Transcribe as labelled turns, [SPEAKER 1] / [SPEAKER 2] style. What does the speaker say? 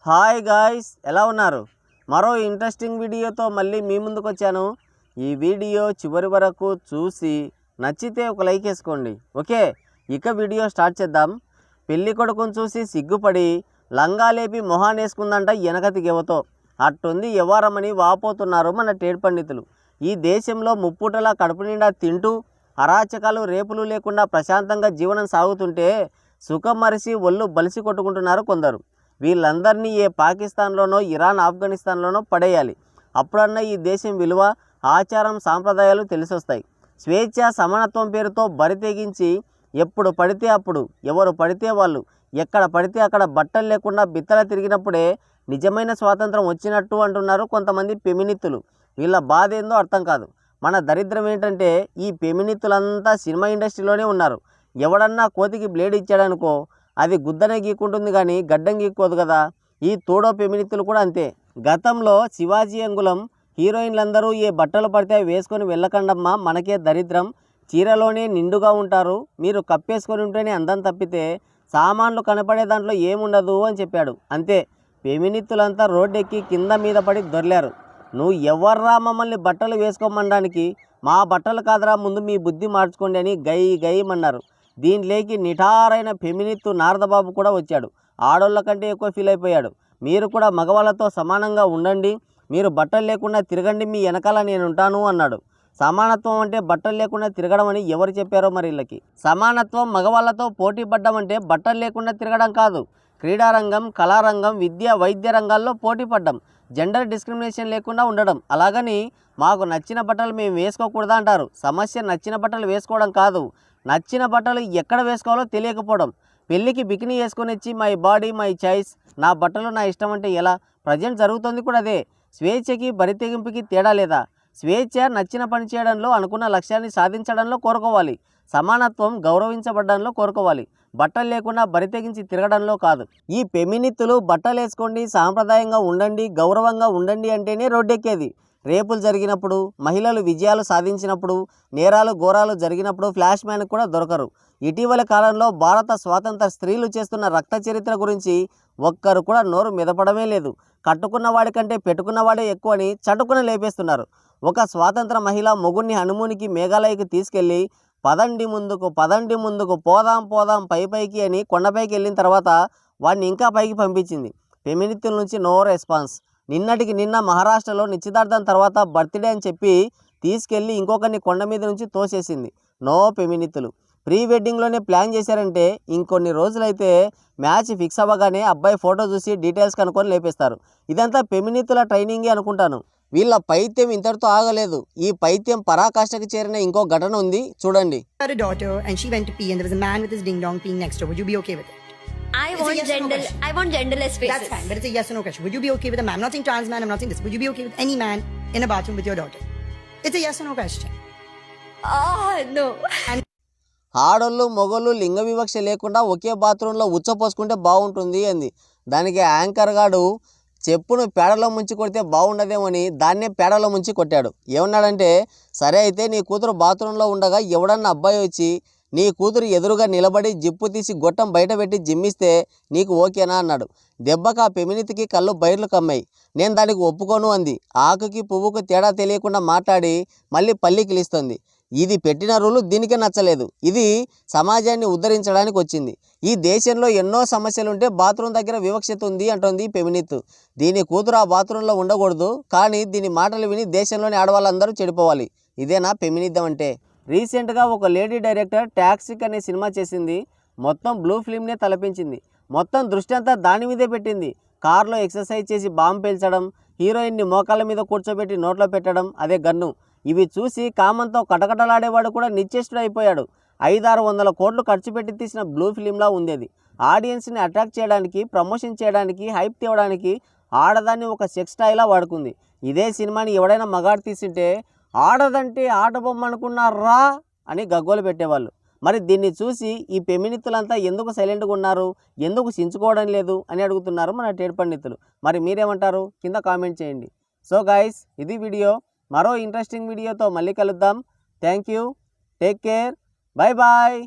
[SPEAKER 1] Hi guys, ఎలా ఉన్నారు? మరో ఇంట్రెస్టింగ్ వీడియోతో మళ్ళీ మీ ముందుకు వచ్చాను. ఈ వీడియో చివరి వరకు చూసి నచ్చితే ఒక లైక్ వేసుకోండి. ఓకే, ఇక వీడియో స్టార్ట్ చేద్దాం. పెళ్లి కొడుకును చూసి సిగ్గుపడి లంగాలేపి మొహాన్ వేసుకుందంట వెనకతి గెవతో. అట్టుంది వ్యవహారమని వాపోతున్నారు మన టేడ్ పండితులు. ఈ దేశంలో ముప్పుటలా కడుపు నిండా తింటూ అరాచకాలు రేపులు లేకుండా ప్రశాంతంగా జీవనం సాగుతుంటే సుఖం మరిసి ఒళ్ళు బలిసి కొట్టుకుంటున్నారు కొందరు. వీళ్ళందరినీ ఏ పాకిస్తాన్లోనో ఇరాన్ ఆఫ్ఘనిస్తాన్లోనో పడేయాలి. అప్పుడన్నా ఈ దేశం విలువ ఆచారం సాంప్రదాయాలు తెలిసొస్తాయి. స్వేచ్ఛ సమానత్వం పేరుతో బరి తెగించి ఎప్పుడు పడితే అప్పుడు ఎవరు పడితే వాళ్ళు ఎక్కడ పడితే అక్కడ బట్టలు లేకుండా బిత్తల తిరిగినప్పుడే నిజమైన స్వాతంత్రం వచ్చినట్టు అంటున్నారు కొంతమంది ఫెమినిస్టులు. వీళ్ళ బాధ ఏందో అర్థం కాదు. మన దరిద్రం ఏంటంటే ఈ ఫెమినిస్టులంతా సినిమా ఇండస్ట్రీలోనే ఉన్నారు. ఎవడన్నా కోతికి బ్లేడ్ ఇచ్చాడనుకో అది గుద్దనే గీక్కుంటుంది కానీ గడ్డం గీక్కోదు కదా. ఈ తోడో ఫెమినిస్టులు కూడా అంతే. గతంలో శివాజీ అంగుళం హీరోయిన్లందరూ ఏ బట్టలు పడితే వేసుకొని వెళ్ళకండమ్మా, మనకే దరిద్రం, చీరలోనే నిండుగా ఉంటారు, మీరు కప్పేసుకొని ఉంటేనే అందం తప్పితే సామాన్లు కనపడే దాంట్లో ఏముండదు అని చెప్పాడు. అంతే, ఫెమినిస్టులంతా రోడ్డెక్కి కింద మీద పడి దొర్లారు. నువ్వు ఎవర్రా మమ్మల్ని బట్టలు వేసుకోమనడానికి, మా బట్టలు కాదరా, ముందు మీ బుద్ధి మార్చుకోండి అని గయ్యమన్నారు. దీనిలోకి నిఠారైన ఫెమినిస్టు నారదబాబు కూడా వచ్చాడు. ఆడోళ్ళ కంటే ఎక్కువ ఫీల్ అయిపోయాడు. మీరు కూడా మగవాళ్ళతో సమానంగా ఉండండి, మీరు బట్టలు లేకుండా తిరగండి, మీ వెనకాల నేను ఉంటాను అన్నాడు. సమానత్వం అంటే బట్టలు లేకుండా తిరగడం అని ఎవరు చెప్పారో మరి వీళ్ళకి. సమానత్వం మగవాళ్ళతో పోటీ పడ్డం అంటే బట్టలు లేకుండా తిరగడం కాదు. క్రీడారంగం, కళారంగం, విద్య, వైద్య రంగాల్లో పోటీ పడ్డం, జెండర్ డిస్క్రిమినేషన్ లేకుండా ఉండడం. అలాగని మాకు నచ్చిన బట్టలు మేము వేసుకోకూడదా అంటారు. సమస్య నచ్చిన బట్టలు వేసుకోవడం కాదు, నచ్చిన బట్టలు ఎక్కడ వేసుకోవాలో తెలియకపోవడం. పెళ్ళికి బికినీ వేసుకొని వచ్చి మై బాడీ మై చాయిస్, నా బట్టలు నా ఇష్టం అంటే ఎలా? ప్రజెంట్ జరుగుతుంది కూడా అదే. స్వేచ్ఛకి బరితెగింపుకి తేడా లేదా? స్వేచ్ఛ నచ్చిన పని చేయడంలో, అనుకున్న లక్ష్యాన్ని సాధించడంలో కోరుకోవాలి. సమానత్వం గౌరవించబడడంలో కోరుకోవాలి, బట్టలు లేకుండా బరితెగించి తిరగడంలో కాదు. ఈ ఫెమినిస్టులు బట్టలు వేసుకోండి, సాంప్రదాయంగా ఉండండి, గౌరవంగా ఉండండి అంటేనే రోడ్డెక్కేది. రేపులు జరిగినప్పుడు, మహిళలు విజయాలు సాధించినప్పుడు, నేరాలు ఘోరాలు జరిగినప్పుడు ఫ్లాష్ మ్యాన్ కూడా దొరకరు. ఇటీవల కాలంలో భారత స్వాతంత్ర స్త్రీలు చేస్తున్న రక్త చరిత్ర గురించి ఒక్కరు కూడా నోరు మెదపడమే లేదు. కట్టుకున్న వాడికంటే పెట్టుకున్నవాడే ఎక్కువ అని చటుకున లేపేస్తున్నారు. ఒక స్వాతంత్ర మహిళ మొగుడిని హనుమూనికి మేఘాలయకి తీసుకెళ్ళి పదండి ముందుకు పోదాం పైకి అని కొండపైకి వెళ్ళిన తర్వాత వాడిని ఇంకా పైకి పంపించింది. ఫెమినిస్టుల నుంచి నో రెస్పాన్స్. నిన్నటికి నిన్న మహారాష్ట్రలో నిశ్చితార్థం తర్వాత బర్త్డే అని చెప్పి తీసుకెళ్ళి ఇంకొకరిని కొండ మీద నుంచి తోసేసింది. నో ఫెమినిస్టులు. ప్రీ వెడ్డింగ్లోనే ప్లాన్ చేశారంటే ఇంకొన్ని రోజులైతే మ్యాచ్ ఫిక్స్ అవ్వగానే అబ్బాయి ఫోటో చూసి డీటెయిల్స్ కనుక్కొని లేపేస్తారు. ఇదంతా ఫెమినిస్టుల ట్రైనింగే అనుకుంటాను. వీళ్ళ పైత్యం ఇంతటితో ఆగలేదు. ఈ పైత్యం పరాకాష్ఠకి చేరిన ఇంకో ఘటన ఉంది, చూడండి.
[SPEAKER 2] A daughter and she went to pee and there was a man with his ding dong peeing next to her. Would you be okay with it?
[SPEAKER 3] I want genderless faces.
[SPEAKER 2] That's fine, but it's a yes or no question. Would you be okay with a man? I'm not saying trans man, I'm not saying this. Would you be okay with any man in a bathroom with your daughter? It's a yes or no question.
[SPEAKER 3] No.
[SPEAKER 1] ఆడోళ్ళు మొగోళ్ళు లింగ వివక్ష లేకుండా ఒకే బాత్రూంలో ఉచ్చపోసుకుంటే బాగుంటుంది అంది. దానికి anchor గాడు చెప్పును పేడలో ముంచి కొడితే బాగుండదేమని దాన్నే పేడలో ముంచి కొట్టాడు. ఏమన్నాడంటే, సరే అయితే నీ కూతురు బాత్రూంలో ఉండగా ఎవడన్నా అబ్బాయి వచ్చి నీ కూతురు ఎదురుగా నిలబడి జిప్పు తీసి గొట్టం బయట పెట్టి జిమ్మిస్తే నీకు ఓకేనా అన్నాడు. దెబ్బకు ఆ ఫెమినిస్ట్కి కళ్ళు బయర్లు కమ్మాయి. నేను దానికి ఒప్పుకోను అంది. ఆకుకి పువ్వుకు తేడా తెలియకుండా మాట్లాడి మళ్ళీ పల్లికిలిస్తుంది. ఇది పెట్టిన రూలు దీనికే నచ్చలేదు. ఇది సమాజాన్ని ఉద్ధరించడానికి వచ్చింది. ఈ దేశంలో ఎన్నో సమస్యలుంటే బాత్రూమ్ దగ్గర వివక్షత ఉంది అంటుంది ఫెమినిస్ట్. దీని కూతురు ఆ బాత్రూంలో ఉండకూడదు, కానీ దీని మాటలు విని దేశంలోని ఆడవాళ్ళందరూ చెడిపోవాలి. ఇదేనా ఫెమినిజం అంటే? రీసెంట్గా ఒక లేడీ డైరెక్టర్ టాక్సిక్ అనే సినిమా చేసింది. మొత్తం బ్లూ ఫిల్మ్నే తలపించింది. మొత్తం దృష్టి అంతా దాని మీదే పెట్టింది. కార్లో ఎక్సర్సైజ్ చేసి బాంబు పేల్చడం, హీరోయిన్ని మోకాళ్ళ మీద కూర్చోబెట్టి నోట్లో పెట్టడం, అదే గన్ను. ఇవి చూసి కామంతో కటకటలాడేవాడు కూడా నిశ్చేష్టుడు అయిపోయాడు. 500-600 కోట్లు ఖర్చు పెట్టి తీసిన బ్లూ ఫిలింలా ఉండేది. ఆడియన్స్ని అట్రాక్ట్ చేయడానికి, ప్రమోషన్ చేయడానికి, హైప్ తేవడానికి ఆడదాన్ని ఒక సెక్స్ స్టైల్లా వాడుకుంది. ఇదే సినిమాని ఎవడైనా మగాడు తీసింటే ఆడదంటే ఆట బొమ్మ అనుకున్నారా అని గగ్గోలు పెట్టేవాళ్ళు. మరి దీన్ని చూసి ఈ ఫెమినిస్టులంతా ఎందుకు సైలెంట్గా ఉన్నారు, ఎందుకు సించుకోవడం లేదు అని అడుగుతున్నారు మన టేడ్ పండితులు. మరి మీరేమంటారు? కింద కామెంట్ చేయండి. సో గైస్, ఇది వీడియో. మరో ఇంట్రెస్టింగ్ వీడియోతో మళ్ళీ కలుద్దాం. Thank you, take care, bye bye.